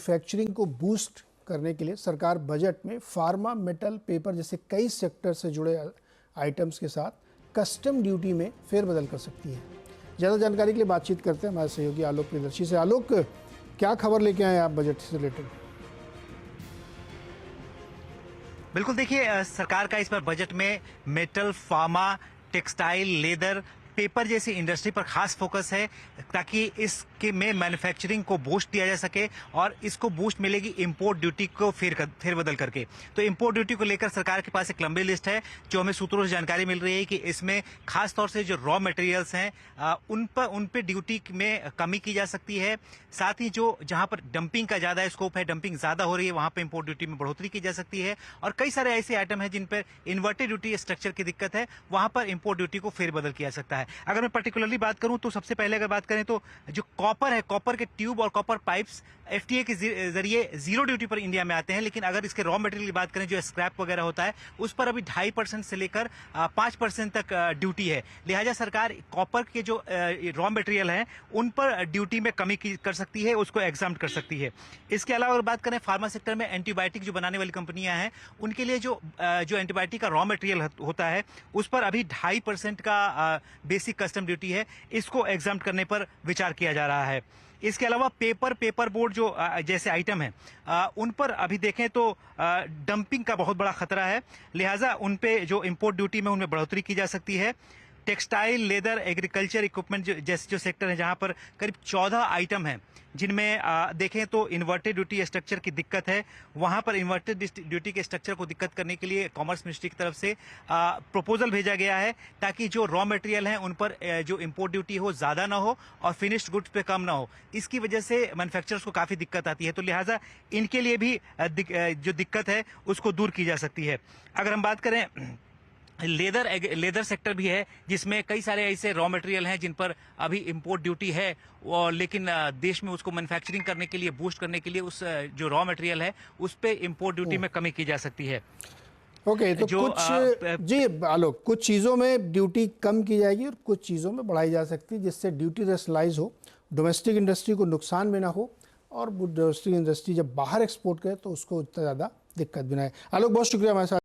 Manufacturing को boost करने के लिए सरकार बजट में फार्मा, मेटल, पेपर जैसे कई सेक्टर से जुड़े आइटम्स के साथ कस्टम ड्यूटी में फेरबदल कर सकती है। ज़्यादा जानकारी के लिए बातचीत करते हैं हमारे सहयोगी आलोक प्रियदर्शी से। आलोक, क्या खबर लेके आए आप बजट से रिलेटेड? बिल्कुल, देखिए सरकार का इस बार बजट में metal, pharma, textile, leather, paper जैसी इंडस्ट्री पर खास फोकस है ताकि इसके में मैन्युफैक्चरिंग को बूस्ट दिया जा सके और इसको बूस्ट मिलेगी इंपोर्ट ड्यूटी को फेरबदल करके। तो इंपोर्ट ड्यूटी को लेकर सरकार के पास एक लंबी लिस्ट है जो हमें सूत्रों से जानकारी मिल रही है कि इसमें खास तौर से जो रॉ मटेरियल्स हैं उन पे ड्यूटी में कमी की जा सकती है। साथ ही जो जहां पर डंपिंग का ज्यादा स्कोप है, डंपिंग ज्यादा हो रही है, वहां पर इंपोर्ट ड्यूटी में बढ़ोतरी की जा सकती है। और कई सारे ऐसे आइटम हैं जिन पर इन्वर्टेड ड्यूटी स्ट्रक्चर की दिक्कत है, वहां पर इंपोर्ट ड्यूटी को फेरबदल किया जा सकता है। अगर मैं पर्टिकुलरली बात करूं तो सबसे पहले अगर बात करें तो जो कॉपर है, कॉपर के ट्यूब और कॉपर पाइप्स एफटीए के जरिए जीरो ड्यूटी पर इंडिया में आते हैं, लेकिन अगर इसके रॉ मटेरियल की बात करें जो स्क्रैप वगैरह होता है उस पर अभी 2.5% से लेकर 5% तक ड्यूटी है। लिहाजा सरकार कॉपर के जो रॉ मटेरियल है उन पर ड्यूटी में कमी कर सकती है, उसको एग्जाम्प्ट कर सकती है। इसके अलावा अगर बात करें फार्मा सेक्टर में एंटीबायोटिक जो बनाने वाली कंपनियां हैं उनके लिए जो एंटीबायोटिक का रॉ मटेरियल होता है उस पर अभी 2.5% का बेसिक कस्टम ड्यूटी है, इसको एग्जाम्प्ट करने पर विचार किया जा रहा है। इसके अलावा पेपर बोर्ड जो जैसे आइटम है उन पर अभी देखें तो डंपिंग का बहुत बड़ा खतरा है, लिहाजा उन पे जो इंपोर्ट ड्यूटी में उनमें बढ़ोतरी की जा सकती है। टेक्सटाइल, लेदर, एग्रीकल्चर इक्विपमेंट जैसे जो सेक्टर है जहां पर करीब 14 आइटम हैं जिनमें देखें तो इन्वर्टेड ड्यूटी स्ट्रक्चर की दिक्कत है, वहां पर इन्वर्टेड ड्यूटी के स्ट्रक्चर को दिक्कत करने के लिए कॉमर्स मिनिस्ट्री की तरफ से प्रपोजल भेजा गया है ताकि जो रॉ मटेरियल है उन पर जो इंपोर्ट ड्यूटी हो ज्यादा ना हो और फिनिश्ड गुड्स पे कम ना हो। इसकी वजह से मैन्युफैक्चरर्स को काफी दिक्कत आती है, तो लिहाजा इनके लिए भी जो दिक्कत है उसको दूर की जा सकती है। अगर हम बात करें लेदर सेक्टर भी है जिसमें कई सारे ऐसे रॉ मटेरियल हैं जिन पर अभी इंपोर्ट ड्यूटी है और लेकिन देश में उसको मैन्युफैक्चरिंग करने के लिए, बूस्ट करने के लिए उस जो रॉ मटेरियल है उस पे इंपोर्ट ड्यूटी में कमी की जा सकती है। ओके, तो कुछ जी आलोक, कुछ चीज़ों में ड्यूटी कम की जाएगी और कुछ चीज़ों में बढ़ाई जा सकती है जिससे ड्यूटी रेशनलाइज हो, डोमेस्टिक इंडस्ट्री को नुकसान भी ना हो और डोमेस्टिक इंडस्ट्री जब बाहर एक्सपोर्ट करे तो उसको उतना ज़्यादा दिक्कत भी ना है। आलोक, बहुत शुक्रिया हमारे साथ